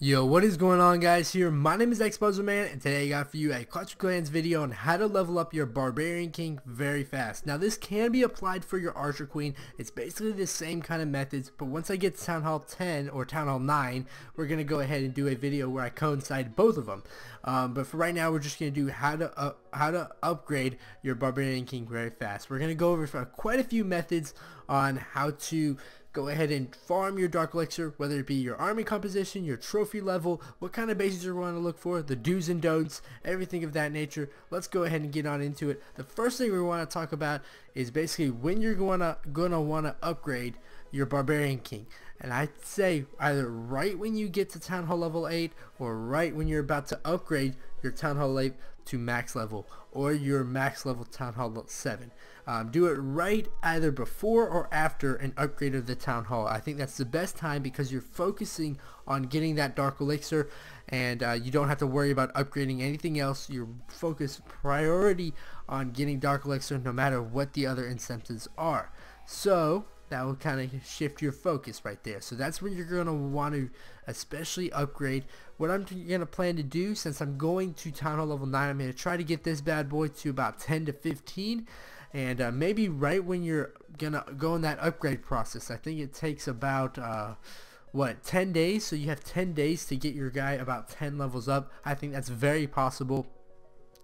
Yo, what is going on, guys? Here, my name is xBuzzerman, and today I got for you a Clash of Clans video on how to level up your Barbarian King very fast. Now, this can be applied for your Archer Queen. It's basically the same kind of methods, but once I get to Town Hall 10 or Town Hall 9, we're going to go ahead and do a video where I coincide both of them. But for right now, we're just going to do how to upgrade your Barbarian King very fast. We're going to go over quite a few methods on how to go ahead and farm your Dark Elixir, whether it be your army composition, your trophy level, what kind of bases you want to look for, the do's and don'ts, everything of that nature. Let's go ahead and get on into it. The first thing we want to talk about is basically when you're gonna want to upgrade your Barbarian King. And I'd say either right when you get to Town Hall level 8 or right when you're about to upgrade your Town Hall 8 to max level or your max level Town Hall 7. Do it right either before or after an upgrade of the Town Hall. I think that's the best time because you're focusing on getting that Dark Elixir, and you don't have to worry about upgrading anything else. You're focused priority on getting Dark Elixir no matter what the other incentives are. So that will kind of shift your focus right there. So that's when you're going to want to especially upgrade. What I'm going to plan to do, since I'm going to Town Hall level 9, I'm going to try to get this bad boy to about 10 to 15. And maybe right when you're going to go in that upgrade process. I think it takes about 10 days. So you have 10 days to get your guy about 10 levels up. I think that's very possible.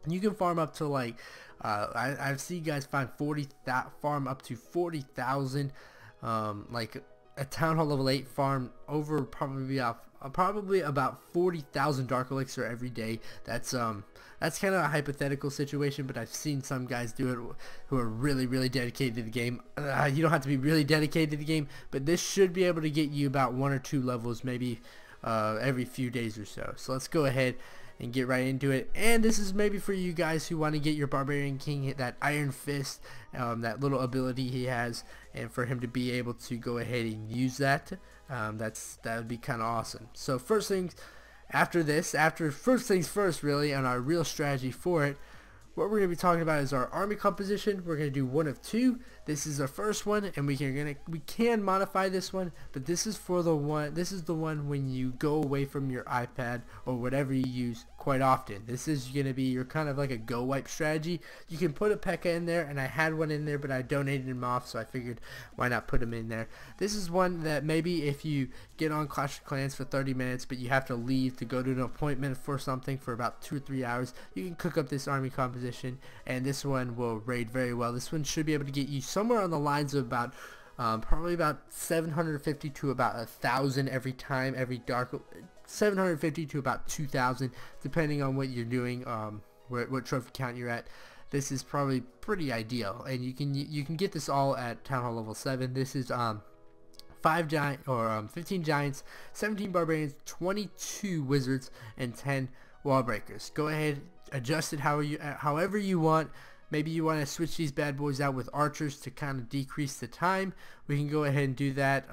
You can farm up to like I've seen guys farm up to 40,000, like a Town Hall level 8 farm over probably about 40,000 Dark Elixir every day. That's kind of a hypothetical situation, but I've seen some guys do it who are really dedicated to the game. You don't have to be really dedicated to the game, but this should be able to get you about 1 or 2 levels maybe every few days or so. So let's go ahead and get right into it. And this is maybe for you guys who want to get your Barbarian King that Iron Fist, that little ability he has, and for him to be able to go ahead and use that. That would be kind of awesome. So first things first really, and our real strategy for it, what we're going to be talking about is our army composition. We're going to do one of two. This is our first one, and we can modify this one, but this is the one when you go away from your iPad or whatever you use quite often. This is going to be your kind of like a go wipe strategy. You can put a P.E.K.K.A in there, and I had one in there, but I donated him off, so I figured why not put him in there. This is one that maybe if you get on Clash of Clans for 30 minutes, but you have to leave to go to an appointment for something for about 2 or 3 hours, you can cook up this army composition, and this one will raid very well. This one should be able to get you somewhere on the lines of about probably about 750 to about 1,000 every time, 750 to about 2,000 depending on what you're doing, what trophy count you're at. This is probably pretty ideal, and you can get this all at Town Hall level 7. This is 15 giants, 17 barbarians, 22 wizards, and 10 wall breakers. Go ahead, adjust it however you want. Maybe you want to switch these bad boys out with archers to kind of decrease the time. We can go ahead and do that.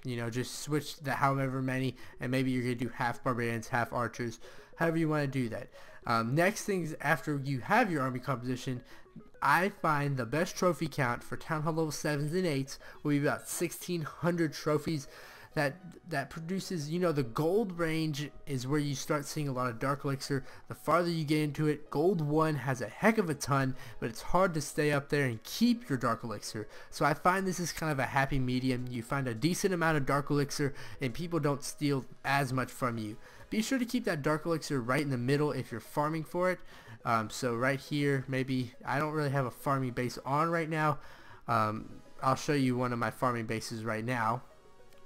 You know, just switch the however many, and maybe you're going to do half barbarians, half archers, however you want to do that. Next things, after you have your army composition, I find the best trophy count for Town Hall level 7s and 8s will be about 1,600 trophies. That produces, you know, the gold range is where you start seeing a lot of Dark Elixir. The farther you get into it, gold 1 has a heck of a ton, but it's hard to stay up there and keep your Dark Elixir. So I find this is kind of a happy medium. You find a decent amount of Dark Elixir and people don't steal as much from you. Be sure to keep that Dark Elixir right in the middle if you're farming for it. So right here, maybe I don't really have a farming base on right now. I'll show you one of my farming bases right now.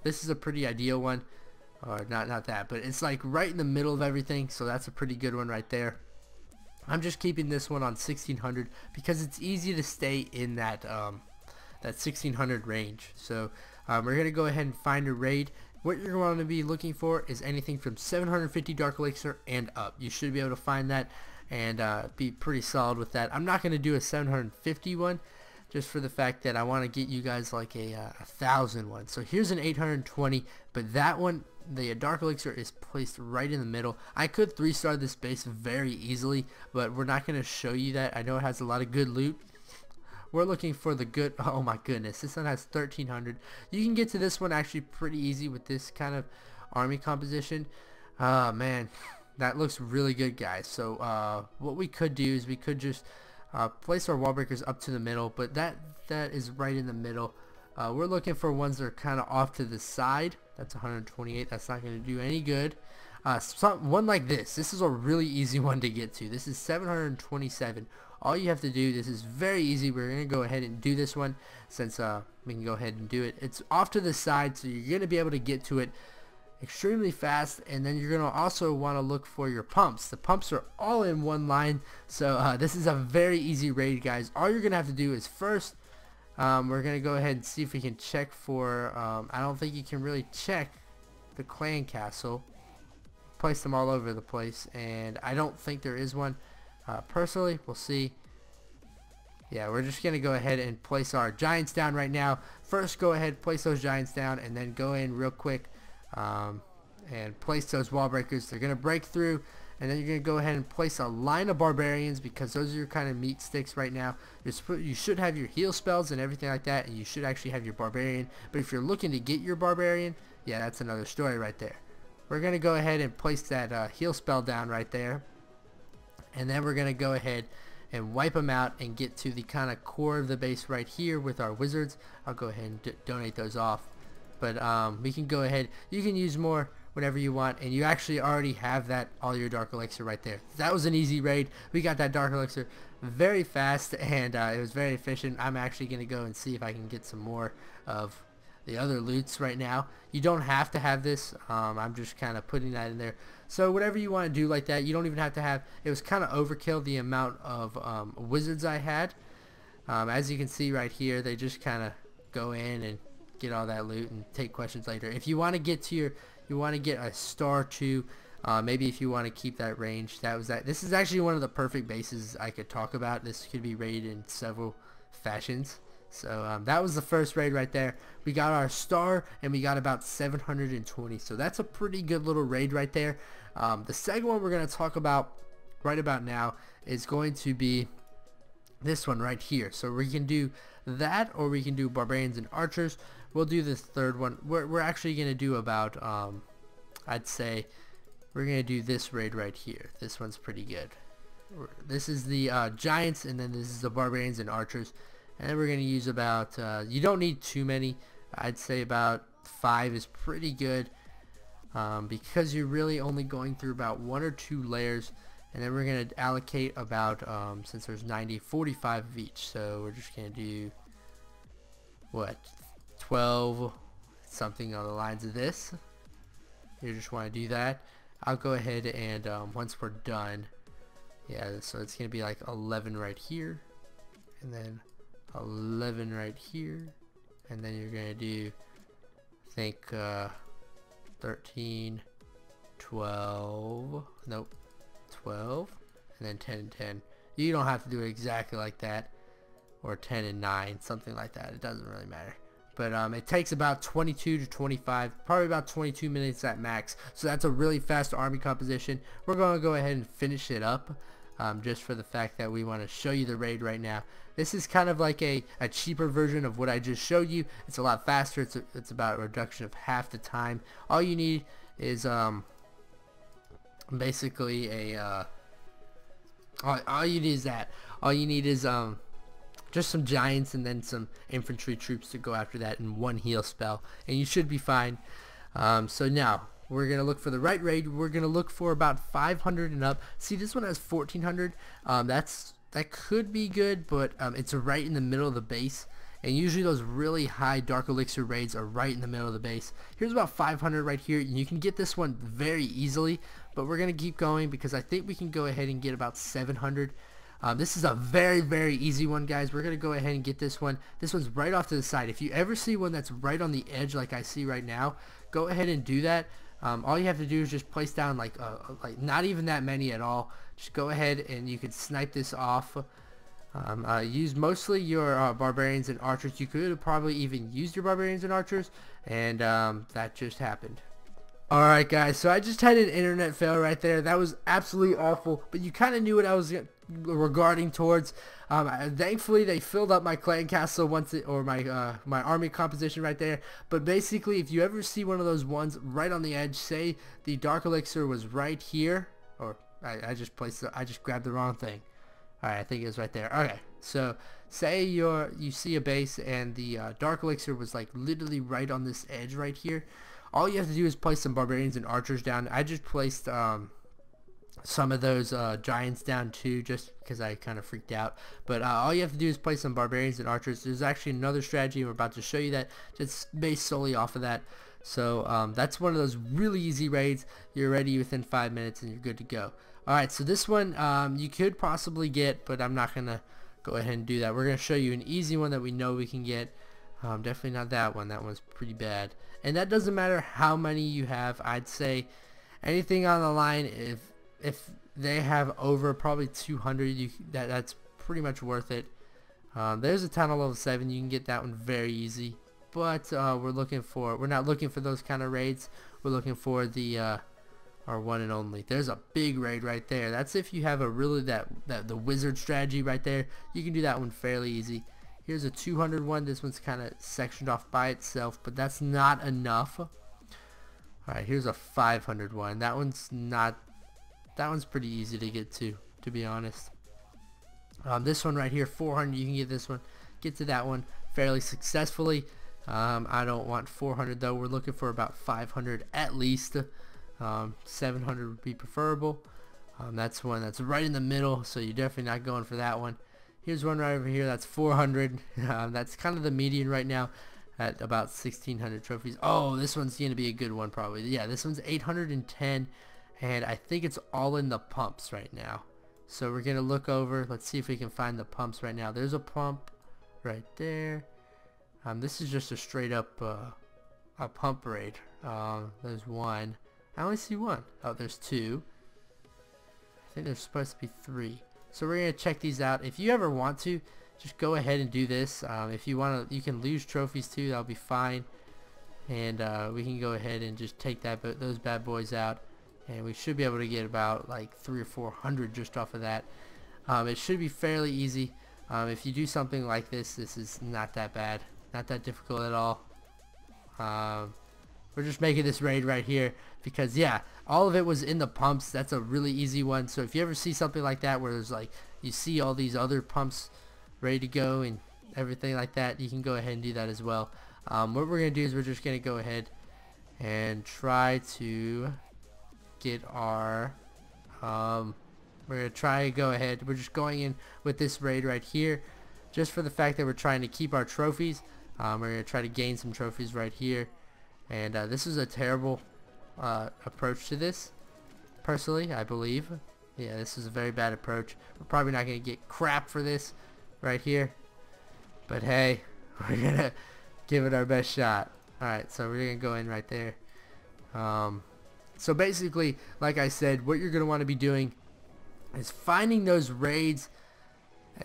This is a pretty ideal one, or not that, but it's like right in the middle of everything, so that's a pretty good one right there. I'm just keeping this one on 1,600 because it's easy to stay in that 1,600 range. So we're gonna go ahead and find a raid. What you're going to be looking for is anything from 750 Dark Elixir and up. You should be able to find that and be pretty solid with that. I'm not going to do a 750 one, just for the fact that I want to get you guys like a 1,000 one. So here's an 820, but that one, the Dark Elixir is placed right in the middle. I could 3-star this base very easily, but we're not going to show you that. I know it has a lot of good loot. We're looking for the good. Oh my goodness, this one has 1,300. You can get to this one actually pretty easy with this kind of army composition. Man, that looks really good, guys. So what we could do is we could just place our wall breakers up to the middle, but that is right in the middle. We're looking for ones that are kind of off to the side. That's 128. That's not going to do any good. One like this. This is a really easy one to get to. This is 727. All you have to do, this is very easy. We're going to go ahead and do this one since we can go ahead and do it. It's off to the side, so you're going to be able to get to it extremely fast, and then you're going to also want to look for your pumps. The pumps are all in one line, so this is a very easy raid, guys. All you're going to have to do is first, we're going to go ahead and see if we can check for, I don't think you can really check the clan castle. Place them all over the place, and I don't think there is one. Personally, we'll see. Yeah, we're just going to go ahead and place our giants down right now. First, go ahead, place those giants down, and then go in real quick and place those wall breakers. They're going to break through, and then you're going to go ahead and place a line of barbarians, because those are your kind of meat sticks right now. You should have your heal spells and everything like that, and you should actually have your barbarian. But if you're looking to get your barbarian, yeah, that's another story right there. We're going to go ahead and place that heal spell down right there, and then we're going to go ahead and wipe them out and get to the kind of core of the base right here with our wizards. I'll go ahead and donate those off, but we can go ahead, you can use more whatever you want, and you actually already have that, all your dark elixir right there. That was an easy raid. We got that dark elixir very fast, and it was very efficient. I'm actually going to go and see if I can get some more of the other loots right now. You don't have to have this. I'm just kind of putting that in there. So whatever you want to do like that, you don't even have to have. It was kind of overkill, the amount of wizards I had. As you can see right here, they just kind of go in and get all that loot and take questions later. If you want to get to your, you want to get a star 2, maybe if you want to keep that range. This is actually one of the perfect bases I could talk about. This could be raided in several fashions. So that was the first raid right there. We got our star, and we got about 720. So that's a pretty good little raid right there. The second one we're going to talk about right about now is going to be this one right here. So we can do that, or we can do barbarians and archers. We'll do this third one. We're actually going to do about, I'd say, we're going to do this raid right here. This one's pretty good. This is the giants, and then this is the barbarians and archers. And we're going to use about, you don't need too many. I'd say about 5 is pretty good, because you're really only going through about 1 or 2 layers. And then we're going to allocate about, since there's 90, 45 of each. So we're just going to do, what, 12, something on the lines of this. You just want to do that. I'll go ahead and once we're done, yeah, so it's going to be like 11 right here. And then 11 right here, and then you're gonna do, I think 13, 12, nope, 12, and then 10 and 10. You don't have to do it exactly like that, or 10 and 9, something like that. It doesn't really matter. But it takes about 22 to 25, probably about 22 minutes at max. So that's a really fast army composition. We're going to go ahead and finish it up. Just for the fact that we want to show you the raid right now. This is kind of like a cheaper version of what I just showed you. It's a lot faster. It's about a reduction of half the time. All you need is basically a all you need is that. All you need is just some giants and then some infantry troops to go after that, and 1 heal spell, and you should be fine. So now we're going to look for the right raid. We're going to look for about 500 and up. See, this one has 1400. That could be good, but it's right in the middle of the base. And usually those really high dark elixir raids are right in the middle of the base. Here's about 500 right here. And you can get this one very easily, but we're going to keep going because I think we can go ahead and get about 700. This is a very, very easy one, guys. We're going to go ahead and get this one. This one's right off to the side. If you ever see one that's right on the edge like I see right now, go ahead and do that. All you have to do is just place down like not even that many at all. Just go ahead and you can snipe this off. Use mostly your barbarians and archers. You could have probably even used your barbarians and archers, and that just happened. Alright guys, so I just had an internet fail right there. That was absolutely awful, but you kind of knew what I was regarding towards. Thankfully they filled up my clan castle once it, or my army composition right there. But basically, if you ever see one of those ones right on the edge, say the dark elixir was right here, or I just grabbed the wrong thing. Alright, I think it was right there. Okay, so say you see a base and the dark elixir was like literally right on this edge right here. All you have to do is place some barbarians and archers down. I just placed some of those giants down too, just because I kind of freaked out. But all you have to do is place some barbarians and archers. There's actually another strategy we're about to show you that just based solely off of that. So that's one of those really easy raids. You're ready within 5 minutes and you're good to go. Alright, so this one you could possibly get, but I'm not going to go ahead and do that. We're going to show you an easy one that we know we can get. Definitely not that one. That one's pretty bad. And that doesn't matter how many you have. I'd say anything on the line, if they have over probably 200, that's pretty much worth it. There's a town on level 7. You can get that one very easy. But we're not looking for those kind of raids. We're looking for the our one and only. There's a big raid right there. That's if you have a really the wizard strategy right there. You can do that one fairly easy. Here's a 200 one. This one's kind of sectioned off by itself, but that's not enough. Alright, here's a 500 one. That one's pretty easy to get to be honest. This one right here, 400, you can get this one. Get to that one fairly successfully. I don't want 400 though. We're looking for about 500 at least. 700 would be preferable. That's one that's right in the middle, so you're definitely not going for that one. Here's one right over here, that's 400. That's kind of the median right now at about 1600 trophies. Oh, this one's going to be a good one probably. Yeah, this one's 810, and I think it's all in the pumps right now. So we're going to look over. Let's see if we can find the pumps right now. There's a pump right there. This is just a straight up a pump raid. There's one. I only see one. Oh, there's two. I think there's supposed to be 3. So we're going to check these out. If you ever want to, just go ahead and do this. If you want to, you can lose trophies too. That'll be fine. And we can go ahead and just take those bad boys out. And we should be able to get about like 300 or 400 just off of that. It should be fairly easy. If you do something like this, this is not that bad. Not that difficult at all. We're just making this raid right here because yeah, all of it was in the pumps. That's a really easy one. So if you ever see something like that where there's like, you see all these other pumps ready to go and everything like that, you can go ahead and do that as well. What we're going to do is we're just going to go ahead and try to get our we're going to try to go ahead. We're just going in with this raid right here just for the fact that we're trying to keep our trophies. We're going to try to gain some trophies right here. And this is a terrible approach to this, personally, I believe. Yeah, this is a very bad approach. We're probably not going to get crap for this right here. But hey, we're going to give it our best shot. Alright, so we're going to go in right there. So basically, like I said, what you're going to want to be doing is finding those raids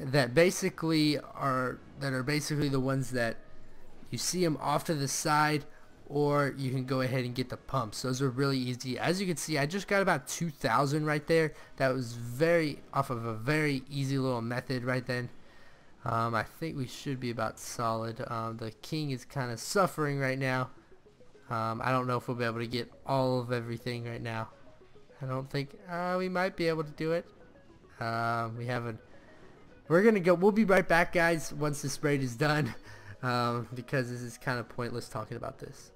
that basically are the ones that you see them off to the side, or you can go ahead and get the pumps. Those are really easy. As you can see, I just got about 2,000 right there. That was off of a very easy little method right then. I think we should be about solid. The king is kind of suffering right now. I don't know if we'll be able to get all of everything right now. I don't think we might be able to do it. We haven't. We're gonna go. We'll be right back, guys, once this raid is done, because this is kind of pointless talking about this.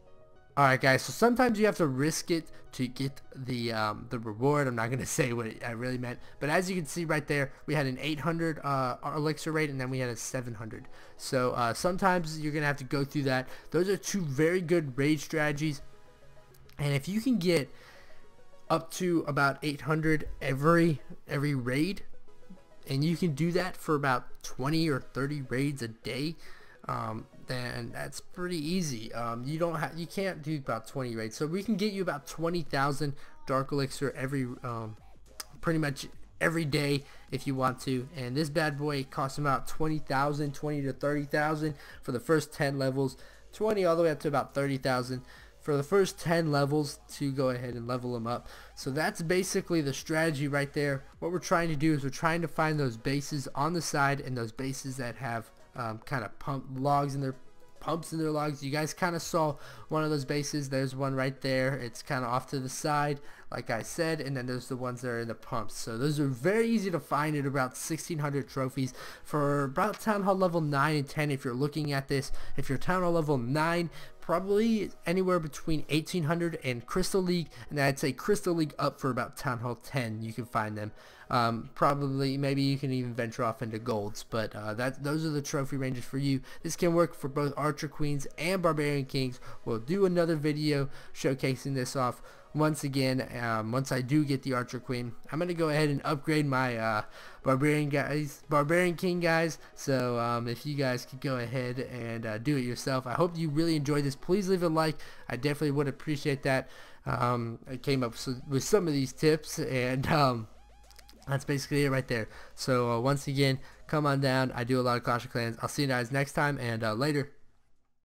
Alright guys, so sometimes you have to risk it to get the reward. I'm not going to say what I really meant, but as you can see right there, we had an 800 elixir rate, and then we had a 700. So sometimes you're going to have to go through that. Those are two very good raid strategies, and if you can get up to about 800 every raid, and you can do that for about 20 or 30 raids a day, then that's pretty easy. You can't do about 20 raids, so we can get you about 20,000 dark elixir pretty much every day if you want to. And this bad boy costs about 20,000, 20 to 30,000 for the first 10 levels, 20 all the way up to about 30,000 for the first 10 levels to go ahead and level them up. So that's basically the strategy right there. What we're trying to do is we're trying to find those bases on the side and those bases that have kind of pumps in their logs. You guys kind of saw one of those bases. There's one right there. It's kind of off to the side, like I said, and then there's the ones that are in the pumps. So those are very easy to find at about 1600 trophies for about Town Hall level 9 and 10. If you're looking at this, if you're Town Hall level 9, probably anywhere between 1800 and Crystal League, and I'd say Crystal League up for about Town Hall 10. You can find them. Probably, maybe you can even venture off into golds, but those are the trophy ranges for you. This can work for both Archer Queens and Barbarian Kings. We'll do another video showcasing this off. Once again, once I do get the Archer Queen, I'm going to go ahead and upgrade my Barbarian King guys. So if you guys could go ahead and do it yourself. I hope you really enjoyed this. Please leave a like. I definitely would appreciate that. I came up with some of these tips, and that's basically it right there. So once again, come on down. I do a lot of Clash of Clans. I'll see you guys next time, and later.